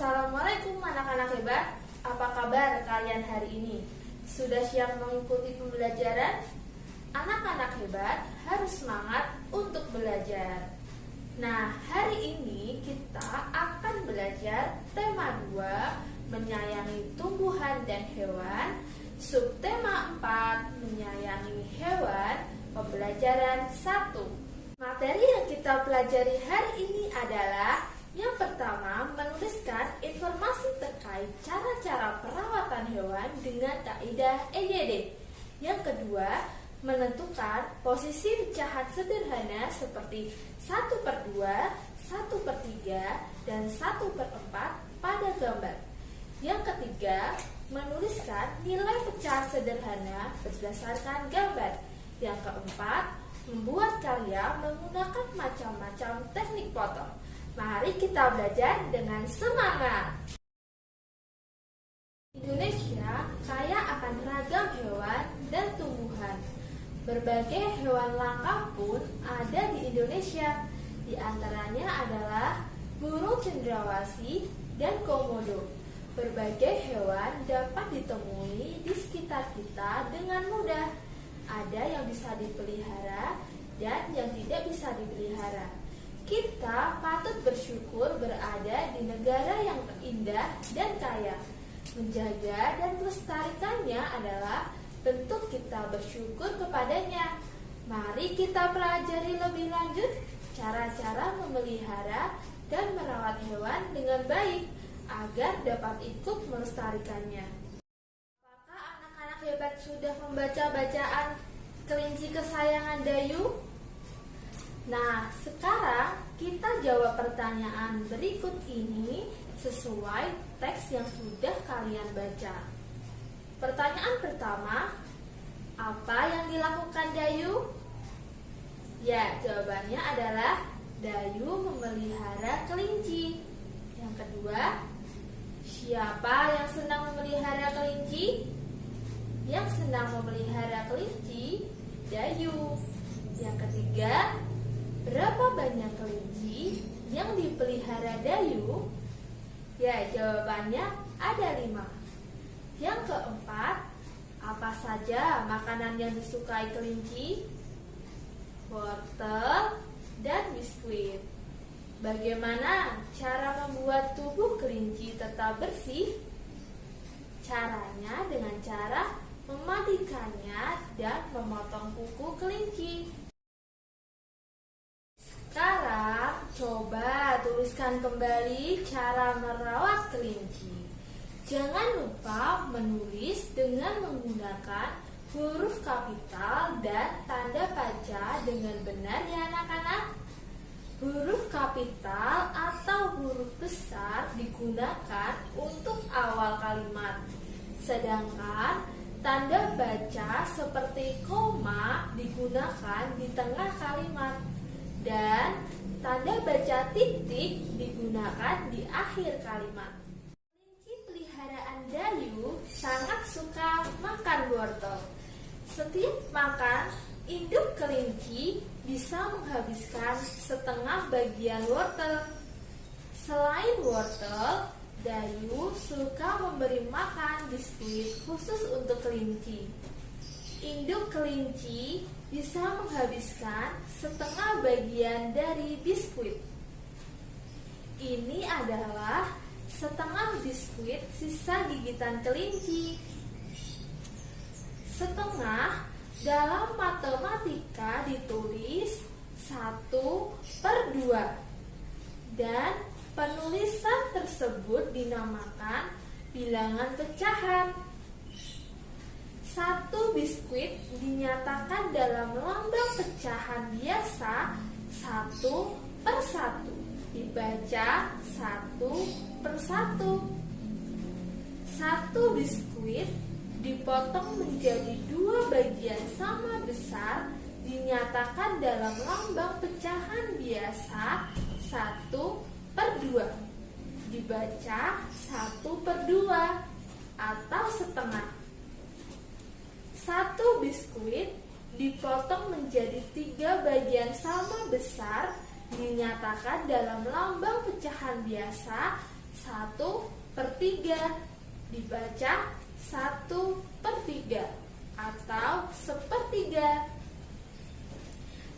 Assalamualaikum anak-anak hebat. Apa kabar kalian hari ini? Sudah siap mengikuti pembelajaran? Anak-anak hebat harus semangat untuk belajar. Nah, hari ini kita akan belajar tema 2, menyayangi tumbuhan dan hewan. Subtema 4, menyayangi hewan. Pembelajaran 1. Materi yang kita pelajari hari ini adalah yang pertama, menuliskan informasi terkait cara-cara perawatan hewan dengan kaidah EYD. Yang kedua, menentukan posisi pecahan sederhana seperti 1/2, 1/3, dan 1/4 pada gambar. Yang ketiga, menuliskan nilai pecahan sederhana berdasarkan gambar. Yang keempat, membuat karya menggunakan macam-macam teknik potong. Mari kita belajar dengan semangat. Indonesia kaya akan ragam hewan dan tumbuhan. Berbagai hewan langka pun ada di Indonesia. Di antaranya adalah burung cendrawasih dan komodo. Berbagai hewan dapat ditemui di sekitar kita dengan mudah. Ada yang bisa dipelihara dan yang tidak bisa dipelihara. Kita patut bersyukur berada di negara yang indah dan kaya. Menjaga dan melestarikannya adalah bentuk kita bersyukur kepadanya. Mari kita pelajari lebih lanjut cara-cara memelihara dan merawat hewan dengan baik agar dapat ikut melestarikannya. Apakah anak-anak hebat sudah membaca bacaan kelinci kesayangan Dayu? Nah, sekarang kita jawab pertanyaan berikut ini sesuai teks yang sudah kalian baca. Pertanyaan pertama, apa yang dilakukan Dayu? Ya, jawabannya adalah Dayu memelihara kelinci. Yang kedua, siapa yang senang memelihara kelinci? Yang senang memelihara kelinci, Dayu. Yang ketiga, berapa banyak kelinci yang dipelihara Dayu? Ya, jawabannya ada 5. Yang keempat, apa saja makanan yang disukai kelinci? Wortel dan biskuit. Bagaimana cara membuat tubuh kelinci tetap bersih? Caranya dengan cara memandikannya dan memotong kuku kelinci. Sekarang coba tuliskan kembali cara merawat kelinci. Jangan lupa menulis dengan menggunakan huruf kapital dan tanda baca dengan benar ya anak-anak. Huruf kapital atau huruf besar digunakan untuk awal kalimat. Sedangkan tanda baca seperti koma digunakan di tengah kalimat. Dan tanda baca titik digunakan di akhir kalimat. Kelinci peliharaan Dayu sangat suka makan wortel. Setiap makan, induk kelinci bisa menghabiskan setengah bagian wortel. Selain wortel, Dayu suka memberi makan biskuit khusus untuk kelinci. Induk kelinci bisa menghabiskan setengah bagian dari biskuit. Ini adalah setengah biskuit sisa gigitan kelinci. Setengah dalam matematika ditulis 1/2. Dan penulisan tersebut dinamakan bilangan pecahan. 1 biskuit dinyatakan dalam lambang pecahan biasa 1/1. Dibaca 1/1. 1 biskuit dipotong menjadi 2 bagian sama besar dinyatakan dalam lambang pecahan biasa 1/2. Dibaca 1/2 atau setengah. 1 biskuit dipotong menjadi 3 bagian sama besar dinyatakan dalam lambang pecahan biasa 1/3, dibaca 1/3 atau 1/4.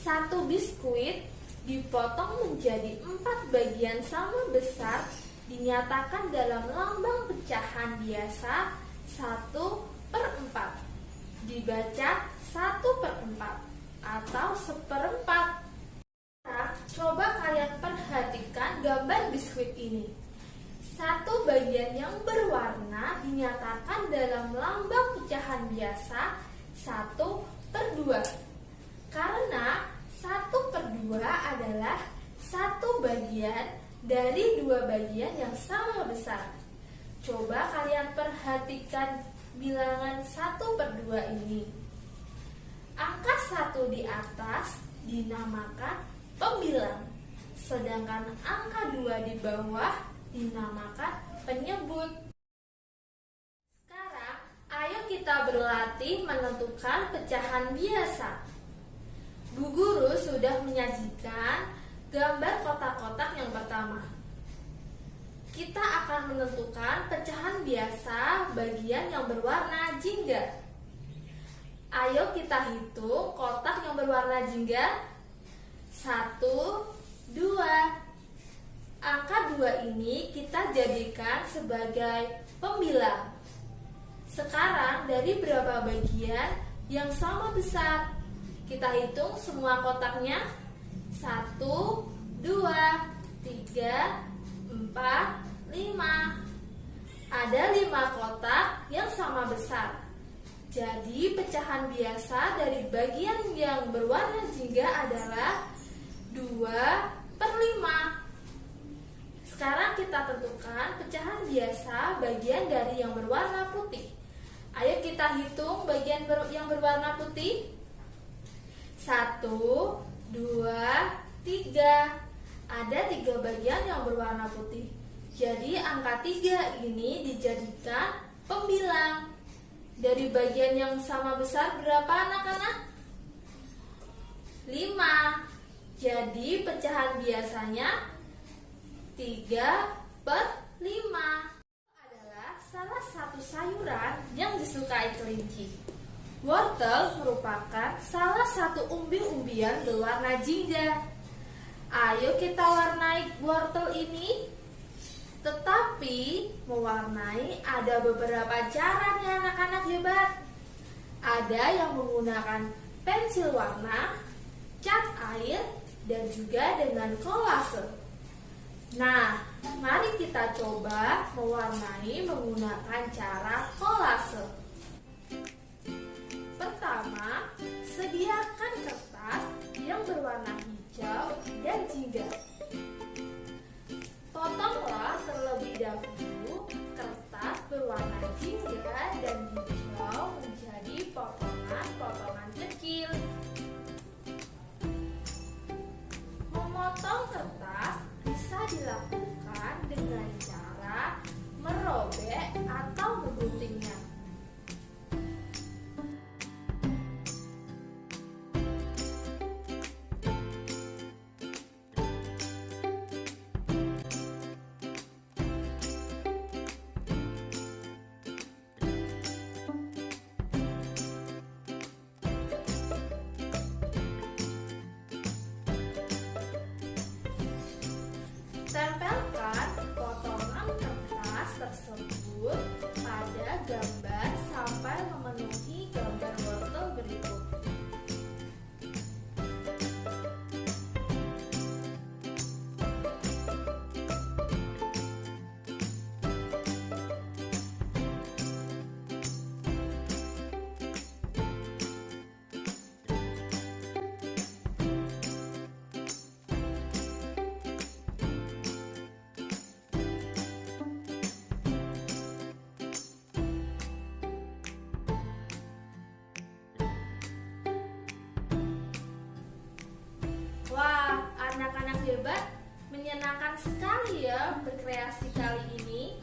Satu biskuit dipotong menjadi 4 bagian sama besar, dinyatakan dalam lambang pecahan biasa 1/4, dibaca 1/4 atau 1/4. Nah, coba kalian perhatikan gambar biskuit ini. Satu bagian yang berwarna dinyatakan dalam lambang pecahan biasa 1/2. Karena 1/2 adalah satu bagian dari 2 bagian yang sama besar. Coba kalian perhatikan bilangan 1/2 ini. Angka 1 di atas dinamakan pembilang, sedangkan angka 2 di bawah dinamakan penyebut. Sekarang, ayo kita berlatih menentukan pecahan biasa. Bu Guru sudah menyajikan gambar kotak-kotak yang pertama. Kita akan menentukan pecahan biasa bagian yang berwarna jingga. Ayo kita hitung kotak yang berwarna jingga. 1, 2. Angka 2 ini kita jadikan sebagai pembilang. Sekarang dari berapa bagian yang sama besar? Kita hitung semua kotaknya. 1, 2, 3, 4, 5. Ada 5 kotak yang sama besar. Jadi pecahan biasa dari bagian yang berwarna jingga adalah 2/5. Sekarang kita tentukan pecahan biasa bagian dari yang berwarna putih. Ayo kita hitung bagian yang berwarna putih. 1, 2, 3. Ada 3 bagian yang berwarna putih. Jadi angka 3 ini dijadikan pembilang. Dari bagian yang sama besar berapa anak-anak? 5. Jadi pecahan biasanya 3/5. Adalah salah satu sayuran yang disukai kelinci. Wortel merupakan salah satu umbi-umbian berwarna jingga. Ayo kita warnai wortel ini. Tetapi mewarnai ada beberapa cara nih anak-anak hebat. Ada yang menggunakan pensil warna, cat air, dan juga dengan kolase. Nah, mari kita coba mewarnai menggunakan cara kolase. Pertama, sediakan kertas yang berwarna hijau dan jingga. Potonglah terlebih dahulu kertas berwarna jingga dan hijau menjadi potongan-potongan kecil. Memotong kertas bisa dilakukan dengan cara merobek atau mengguntingnya. Tempelkan potongan kertas tersebut pada gambar sampai memenuhi gambar wortel berikut. Wah, anak-anak hebat, menyenangkan sekali ya berkreasi kali ini.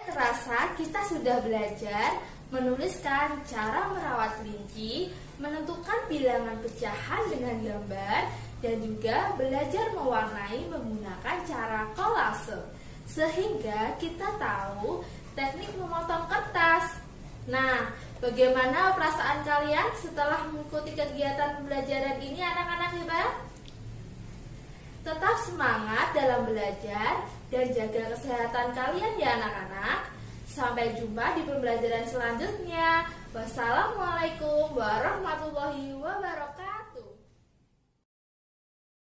Terasa kita sudah belajar menuliskan cara merawat kelinci, menentukan bilangan pecahan dengan gambar, dan juga belajar mewarnai menggunakan cara kolase, sehingga kita tahu teknik memotong kertas. Nah, bagaimana perasaan kalian setelah mengikuti kegiatan pembelajaran ini anak-anak hebat? Tetap semangat dalam belajar dan jaga kesehatan kalian ya anak-anak. Sampai jumpa di pembelajaran selanjutnya. Wassalamualaikum warahmatullahi wabarakatuh.